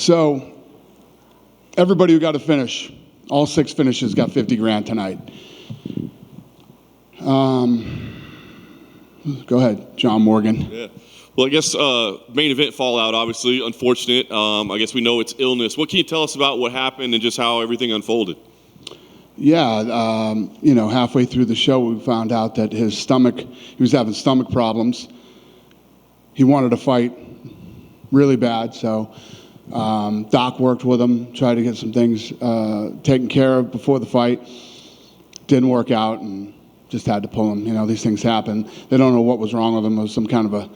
So everybody who got a finish, all 6 finishes got $50,000 tonight. Go ahead, John Morgan. Yeah. Well, I guess main event fallout, obviously, unfortunate. I guess we know it's illness. What can you tell us about what happened and just how everything unfolded? Yeah, halfway through the show, we found out that he was having stomach problems. He wanted to fight really bad, so Doc worked with him, tried to get some things taken care of before the fight. Didn't work out, and just had to pull him. These things happen. They don't know what was wrong with him. It was some kind of a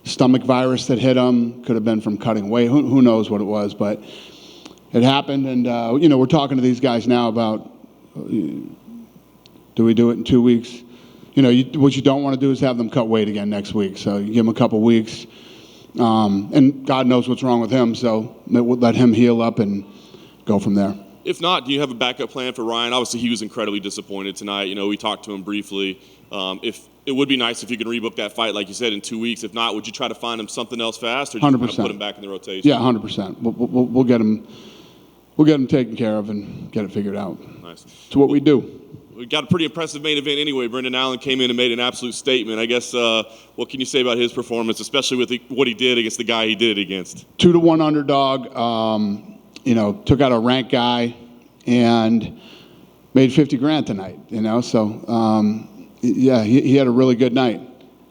stomach virus that hit him. Could have been from cutting weight. Who knows what it was, but it happened. And, we're talking to these guys now about, do we do it in 2 weeks? What you don't want to do is have them cut weight again next week. So you give them a couple weeks. And God knows what's wrong with him, so we'll let him heal up and go from there. If not, do you have a backup plan for Ryan? Obviously, he was incredibly disappointed tonight. We talked to him briefly. If it would be nice if you could rebook that fight, like you said, in 2 weeks. If not, would you try to find him something else fast, or just 100%. kind of put him back in the rotation? Yeah, 100%. We'll get him. We'll get him taken care of and get it figured out. Nice. It's what we do. We got a pretty impressive main event anyway. Brendan Allen came in and made an absolute statement. I guess, what can you say about his performance, especially with what he did against the guy he did it against? 2-1 underdog. Took out a ranked guy and made $50,000 tonight. So yeah, he had a really good night.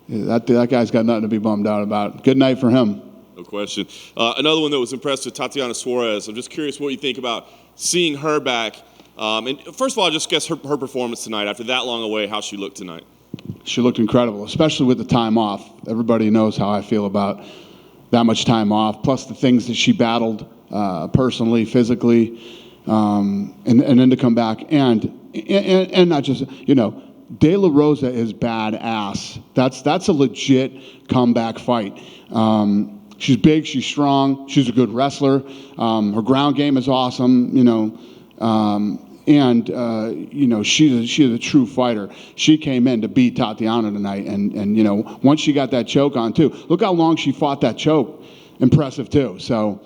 That guy's got nothing to be bummed out about. Good night for him. No question. Another one that was impressive, Tatiana Suarez. I'm just curious what you think about seeing her back. And first of all, I just guess her performance tonight, after that long away, how she looked tonight. She looked incredible, especially with the time off. Everybody knows how I feel about that much time off, plus the things that she battled personally, physically, and then to come back and not just, De La Rosa is badass. That's a legit comeback fight. She's big, she's strong, she's a good wrestler. Her ground game is awesome, she's a true fighter. She came in to beat Tatiana tonight, and once she got that choke on too. Look how long she fought that choke. Impressive too. So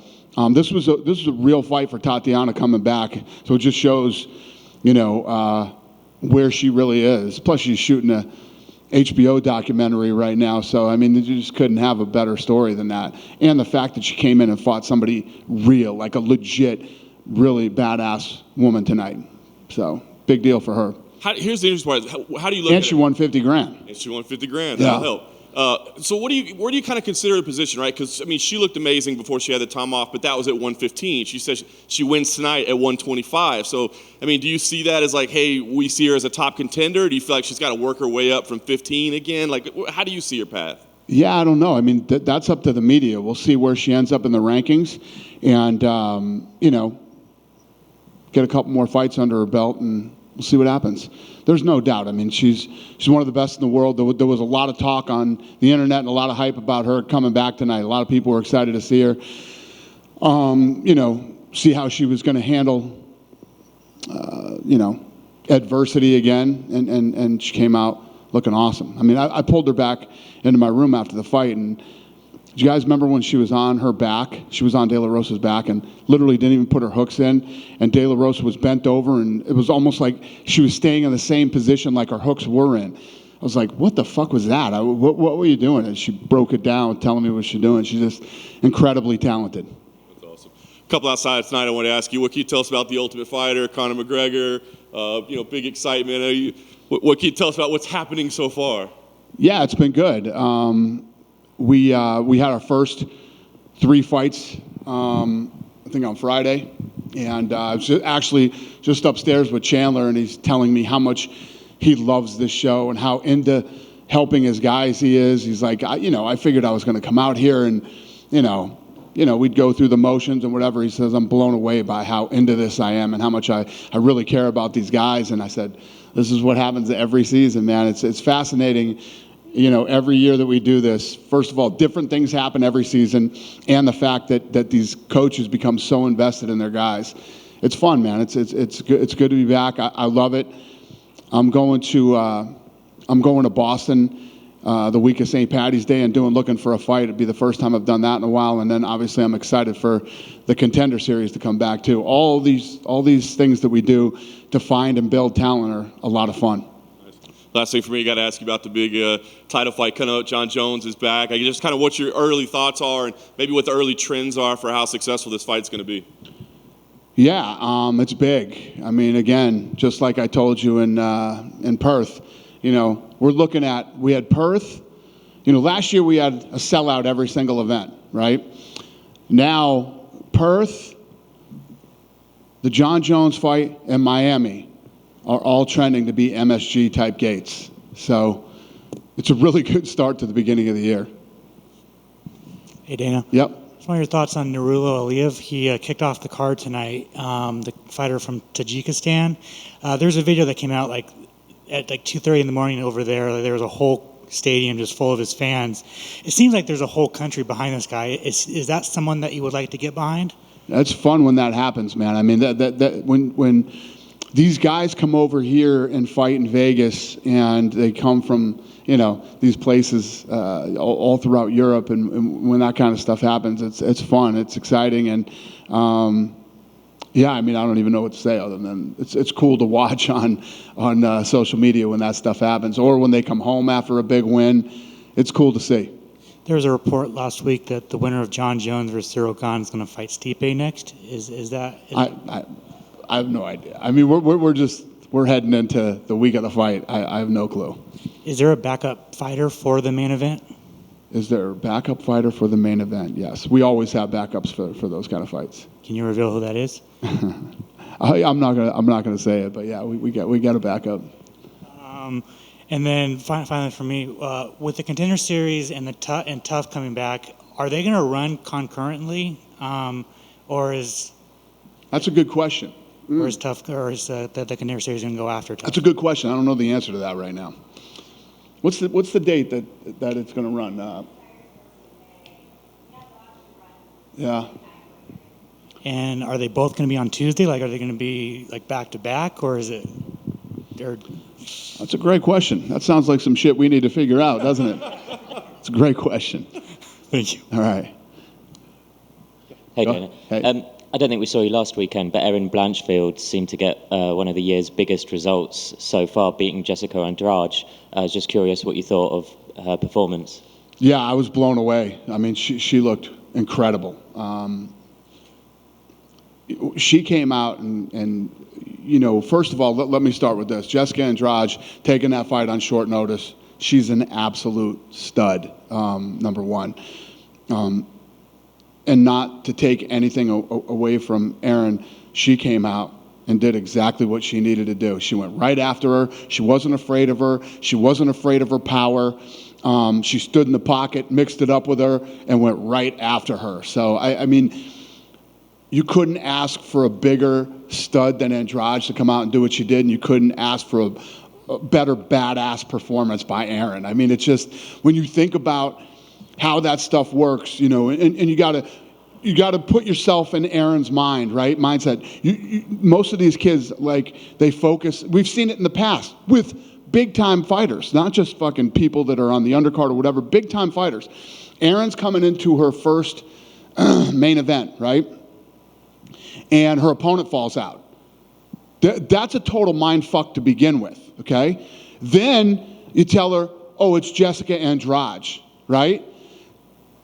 this was a real fight for Tatiana coming back. So it just shows, where she really is. Plus she's shooting a HBO documentary right now. So, you just couldn't have a better story than that. And the fact that she came in and fought somebody real, like a legit, really badass woman tonight. So, big deal for her. Here's the interesting part. How do you look at it? And she won $50,000. And she won $50,000. That'll help. So where do you kind of consider the position, right? Because, she looked amazing before she had the time off, but that was at 115. She says she wins tonight at 125. So, do you see that as like, hey, we see her as a top contender? Do you feel like she's got to work her way up from 15 again? Like, how do you see her path? Yeah, I don't know. That's up to the media. We'll see where she ends up in the rankings and, get a couple more fights under her belt and we'll see what happens. There's no doubt. She's one of the best in the world. There was a lot of talk on the internet and a lot of hype about her coming back tonight. A lot of people were excited to see her. See how she was going to handle, adversity again, and she came out looking awesome. I pulled her back into my room after the fight, and do you guys remember when she was on her back? She was on De La Rosa's back and literally didn't even put her hooks in. And De La Rosa was bent over, and it was almost like she was staying in the same position like her hooks were in. I was like, what the fuck was that? What were you doing? And she broke it down, telling me what she's doing. She's just incredibly talented. That's awesome. A couple outside tonight, I want to ask you, what can you tell us about the Ultimate Fighter, Conor McGregor? Big excitement. What can you tell us about what's happening so far? Yeah, it's been good. We had our first 3 fights, I think on Friday, and I was actually just upstairs with Chandler, and he's telling me how much he loves this show and how into helping his guys he is. He's like, I figured I was going to come out here and, we'd go through the motions and whatever. He says, I'm blown away by how into this I am and how much I really care about these guys. And I said, this is what happens every season, man. It's fascinating. Every year that we do this, first of all, different things happen every season, and the fact that these coaches become so invested in their guys. It's fun, man. It's good to be back. I love it. I'm going to Boston the week of St. Paddy's Day and looking for a fight. It'd be the first time I've done that in a while. And then obviously I'm excited for the Contender Series to come back too. All these things that we do to find and build talent are a lot of fun. Last thing for me, I got to ask you about the big title fight coming up. John Jones is back. I just kind of what your early thoughts are and maybe what the early trends are for how successful this fight's going to be. Yeah, it's big. I mean, again, just like I told you in Perth, we had Perth. Last year we had a sellout every single event, right? Now, Perth, the John Jones fight, and Miami are all trending to be MSG-type gates. So it's a really good start to the beginning of the year. Hey, Dana. Yep. Just want your thoughts on Nurullo Aliyev. He kicked off the card tonight, the fighter from Tajikistan. There's a video that came out at 2:30 in the morning over there. There was a whole stadium just full of his fans. It seems like there's a whole country behind this guy. Is that someone that you would like to get behind? That's fun when that happens, man. I mean, when these guys come over here and fight in Vegas, and they come from these places all throughout Europe, and when that kind of stuff happens, it's fun, it's exciting, and I mean, I don't even know what to say other than it's cool to watch on social media when that stuff happens, or when they come home after a big win. It's cool to see. There was a report last week that the winner of John Jones versus Cyril Gane is going to fight Stipe next. Is that? I have no idea. I mean, we're heading into the week of the fight. I have no clue. Is there a backup fighter for the main event? Is there a backup fighter for the main event? Yes, we always have backups for those kind of fights. Can you reveal who that is? I'm not gonna say it, but yeah, we got a backup. And then finally for me, with the Contender Series and Tough coming back, are they going to run concurrently, or is? That's a good question. Or is Tough, or is the Contender Series going to go after Tough? That's a good question. I don't know the answer to that right now. What's the date that it's going to run? Yeah. And are they both going to be on Tuesday? Are they going to be back to back, or is it? That's a great question. That sounds like some shit we need to figure out, doesn't it? It's a great question. Thank you. All right. Hey, Dana. Hey. I don't think we saw you last weekend, but Erin Blanchfield seemed to get one of the year's biggest results so far, beating Jessica Andrade. I was just curious what you thought of her performance. Yeah, I was blown away. I mean, she looked incredible. She came out and first of all, let me start with this. Jessica Andrade taking that fight on short notice. She's an absolute stud, number one. And not to take anything away from Erin, she came out and did exactly what she needed to do. She went right after her. She wasn't afraid of her. She wasn't afraid of her power. She stood in the pocket, mixed it up with her, and went right after her. So, I mean, you couldn't ask for a bigger stud than Andrade to come out and do what she did, and you couldn't ask for a better badass performance by Erin. I mean, it's just, when you think about how that stuff works, and you gotta put yourself in Erin's mind, right? Mindset. Most of these kids, they focus. We've seen it in the past with big time fighters, not just fucking people that are on the undercard or whatever. Big time fighters. Erin's coming into her first main event, right? And her opponent falls out. That's a total mind fuck to begin with. Okay. Then you tell her, oh, it's Jessica Andrade, right?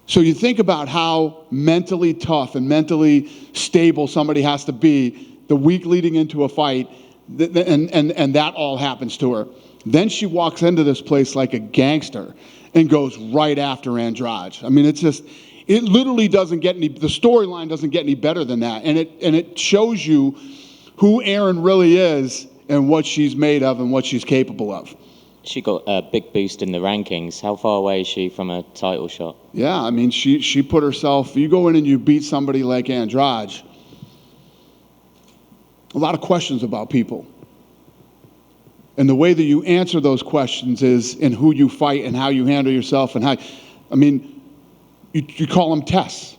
So you think about how mentally tough and mentally stable somebody has to be the week leading into a fight, and that all happens to her. Then she walks into this place like a gangster and goes right after Andrade. I mean, it literally doesn't get the storyline doesn't get any better than that. And it shows you who Erin really is and what she's made of and what she's capable of. She got a big boost in the rankings. How far away is she from a title shot? Yeah, I mean, she put herself, you go in and you beat somebody like Andrade, a lot of questions about people. And the way that you answer those questions is in who you fight and how you handle yourself and you call them tests.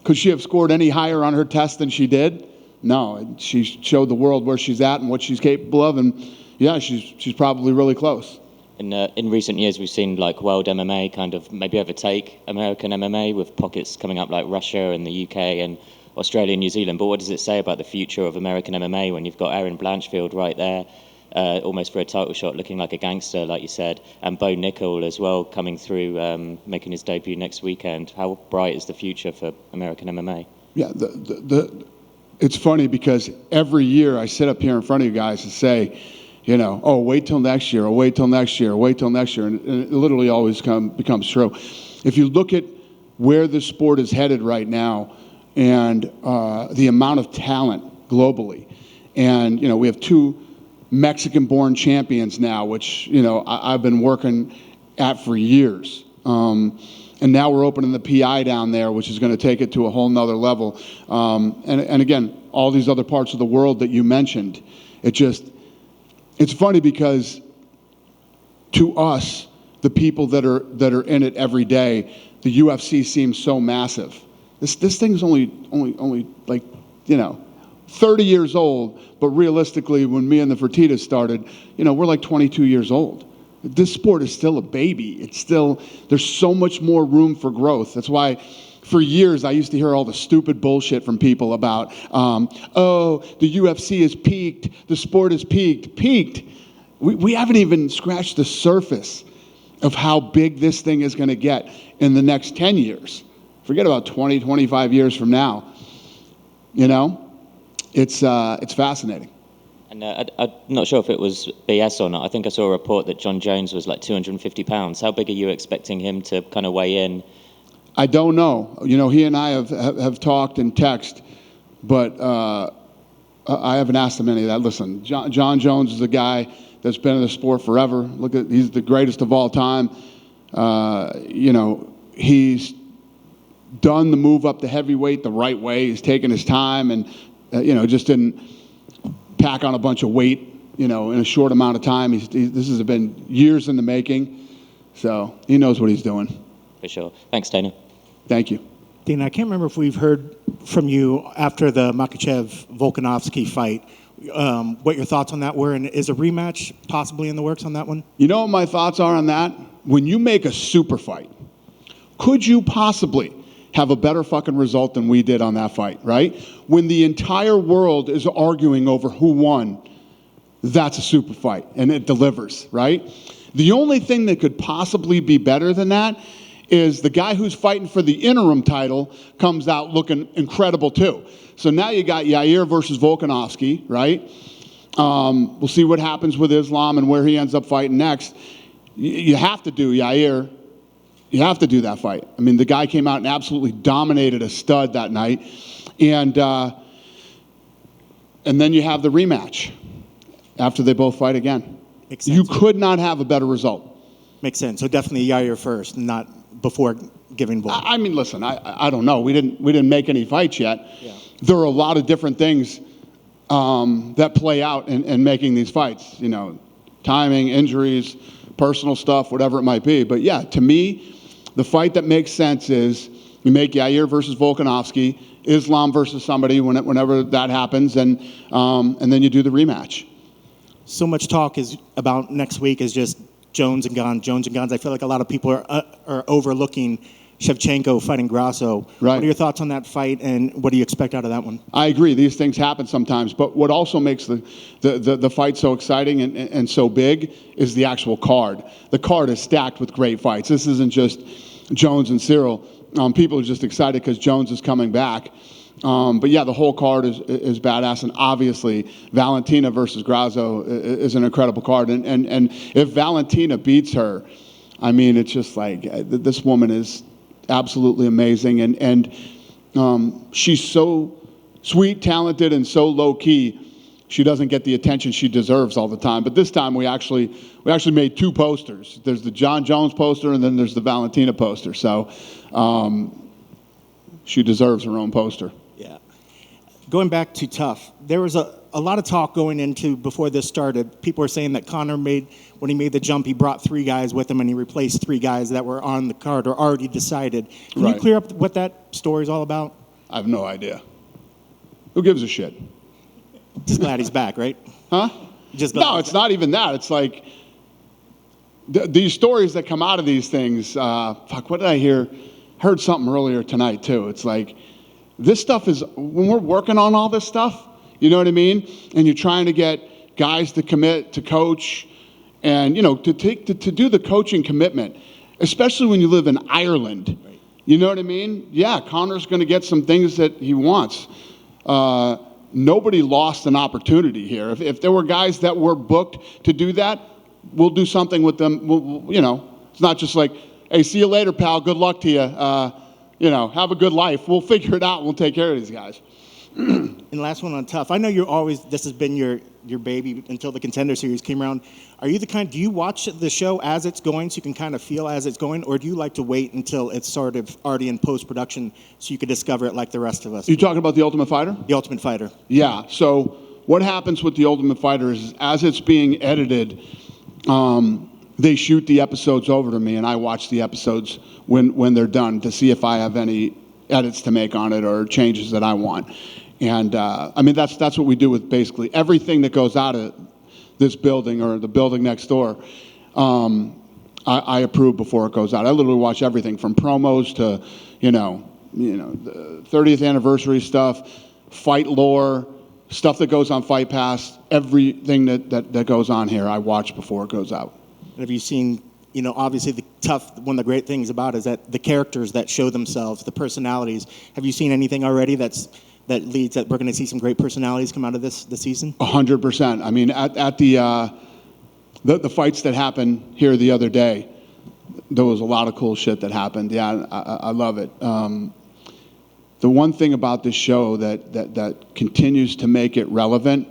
Could she have scored any higher on her test than she did? No, she showed the world where she's at and what she's capable of, and yeah, she's probably really close. In recent years, we've seen like world MMA kind of maybe overtake American MMA with pockets coming up like Russia and the UK and Australia and New Zealand. But what does it say about the future of American MMA when you've got Aaron Blanchfield right there, almost for a title shot, looking like a gangster, like you said, and Bo Nickel as well coming through, making his debut next weekend? How bright is the future for American MMA? Yeah, it's funny because every year I sit up here in front of you guys and say, oh, wait till next year, or wait till next year, or wait till next year, and it literally always becomes true. If you look at where the sport is headed right now and the amount of talent globally, and, we have 2 Mexican-born champions now, which, I've been working at for years. And now we're opening the PI down there, which is going to take it to a whole nother level. And again, all these other parts of the world that you mentioned, it's funny because to us, the people that are in it every day, the UFC seems so massive. This thing's only like, 30 years old, but realistically, when me and the Fertittas started, we're like 22 years old. This sport is still a baby. There's so much more room for growth. That's why for years I used to hear all the stupid bullshit from people about, the UFC is peaked, the sport is peaked. Peaked. We haven't even scratched the surface of how big this thing is going to get in the next 10 years. Forget about 20, 25 years from now. It's fascinating. And I'm not sure if it was BS or not. I think I saw a report that John Jones was like 250 pounds. How big are you expecting him to kind of weigh in? I don't know. He and I have talked and text, but I haven't asked him any of that. Listen, John Jones is a guy that's been in the sport forever. He's the greatest of all time. He's done the move up to heavyweight the right way. He's taken his time and, just didn't pack on a bunch of weight, in a short amount of time. This has been years in the making, so he knows what he's doing. For sure. Thanks, Dana. Thank you. Dana, I can't remember if we've heard from you after the Makhachev-Volkanovski fight, what your thoughts on that were, and is a rematch possibly in the works on that one? You know what my thoughts are on that? When you make a super fight, could you possibly have a better fucking result than we did on that fight, right? When the entire world is arguing over who won, that's a super fight, and it delivers, right? The only thing that could possibly be better than that is the guy who's fighting for the interim title comes out looking incredible too. So now you got Yair versus Volkanovski, right? We'll see what happens with Islam and where he ends up fighting next. You have to do Yair. You have to do that fight. I mean, the guy came out and absolutely dominated a stud that night. And then you have the rematch after they both fight again. Makes sense. You could not have a better result. Makes sense. So definitely Yair first, not before giving Volk. I mean, listen, I don't know. We didn't make any fights yet. Yeah. There are a lot of different things that play out in making these fights. Timing, injuries, personal stuff, whatever it might be. But yeah, to me, the fight that makes sense is you make Yair versus Volkanovski, Islam versus somebody whenever that happens, and then you do the rematch. So much talk is about next week is just Jones and Gans. I feel like a lot of people are overlooking Shevchenko fighting Grasso. Right. What are your thoughts on that fight, and what do you expect out of that one? I agree. These things happen sometimes. But what also makes the fight so exciting and so big is the actual card. The card is stacked with great fights. This isn't just Jones and Cyril. People are just excited because Jones is coming back. But yeah, the whole card is badass, and obviously Valentina versus Grasso is an incredible card. And if Valentina beats her, I mean, it's just like this woman is absolutely amazing, and she's so sweet, talented, and so low key. She doesn't get the attention she deserves all the time. But this time we actually made 2 posters. There's the John Jones poster, and then there's the Valentina poster. So she deserves her own poster. Yeah. Going back to Tough, there was a lot of talk going into before this started. People were saying that Conor when he made the jump, he brought 3 guys with him, and he replaced 3 guys that were on the card or already decided. Can you clear up what that story's all about? I have no idea. Who gives a shit? Just glad he's back, right? Huh? Just glad No, it's not even that. It's like these stories that come out of these things, what did I hear? Heard something earlier tonight too. It's like, this stuff is, when we're working on all this stuff, you know what I mean? And you're trying to get guys to commit, to coach, and, you know, to do the coaching commitment, especially when you live in Ireland. Right. You know what I mean? Yeah, Connor's going to get some things that he wants. Nobody lost an opportunity here. If there were guys that were booked to do that, we'll do something with them. We'll, you know, it's not just like, hey, see you later, pal. Good luck to you. You know, have a good life. We'll figure it out. We'll take care of these guys. And last one on Tough. I know you're always, this has been your baby until the Contender Series came around. Are you the kind, do you watch the show as it's going so you can kind of feel as it's going, or do you like to wait until it's sort of already in post-production so you can discover it like the rest of us? You talking about The Ultimate Fighter? The Ultimate Fighter. Yeah. So what happens with The Ultimate Fighter is, as it's being edited, they shoot the episodes over to me, and I watch the episodes when they're done to see if I have any edits to make on it or changes that I want. And I mean, that's what we do with basically everything that goes out of this building or the building next door. I approve before it goes out. I literally watch everything from promos to, you know, the 30th anniversary stuff, fight lore, stuff that goes on Fight Pass. Everything that goes on here, I watch before it goes out. And have you seen, you know, obviously the Tough, one of the great things about it is that the characters that show themselves, the personalities. Have you seen anything already that leads that we're going to see some great personalities come out of this season? 100%. I mean, at the fights that happened here the other day, there was a lot of cool shit that happened. Yeah, I love it. The one thing about this show that continues to make it relevant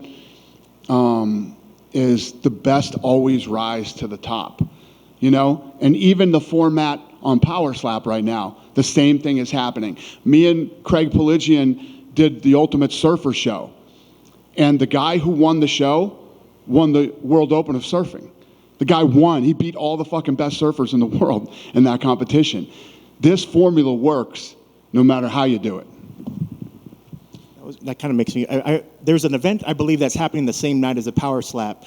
is the best always rise to the top, you know? And even the format on Power Slap right now, the same thing is happening. Me and Craig Pelagian did the Ultimate Surfer show, and the guy who won the show won the World Open of Surfing. The guy won. He beat all the fucking best surfers in the world in that competition. This formula works no matter how you do it. That kind of makes me, there's an event, I believe, that's happening the same night as a Power Slap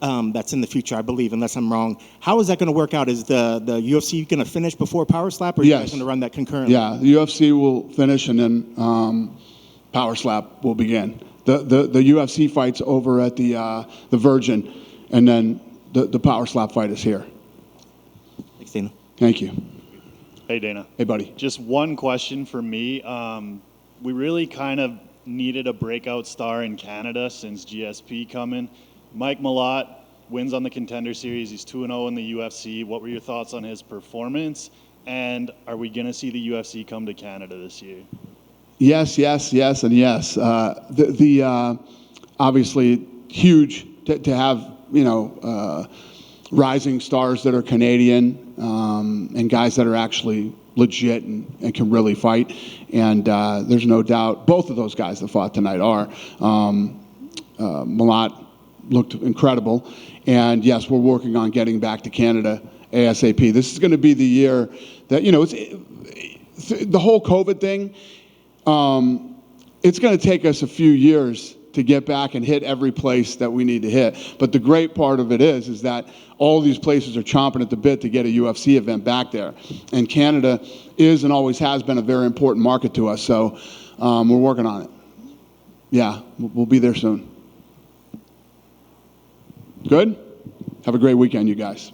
that's in the future, I believe, unless I'm wrong. How is that going to work out? Is the UFC going to finish before Power Slap, or are you guys going to run that concurrently? Yeah, the UFC will finish, and then Power Slap will begin. The UFC fight's over at the Virgin, and then the Power Slap fight is here. Thanks, Dana. Thank you. Hey, Dana. Hey, buddy. Just one question for me. We really kind of needed a breakout star in Canada since GSP coming. Mike Malott wins on the Contender Series. He's 2-0 in the UFC. What were your thoughts on his performance? And are we going to see the UFC come to Canada this year? Yes, and yes. Obviously huge to have, you know, rising stars that are Canadian and guys that are actually legit and can really fight. And there's no doubt both of those guys that fought tonight are. Malott looked incredible. And yes, we're working on getting back to Canada ASAP. This is going to be the year that, you know, the whole COVID thing, it's going to take us a few years to get back and hit every place that we need to hit. But the great part of it is that all these places are chomping at the bit to get a UFC event back there. And Canada is and always has been a very important market to us. So we're working on it. Yeah, we'll be there soon. Good? Have a great weekend, you guys.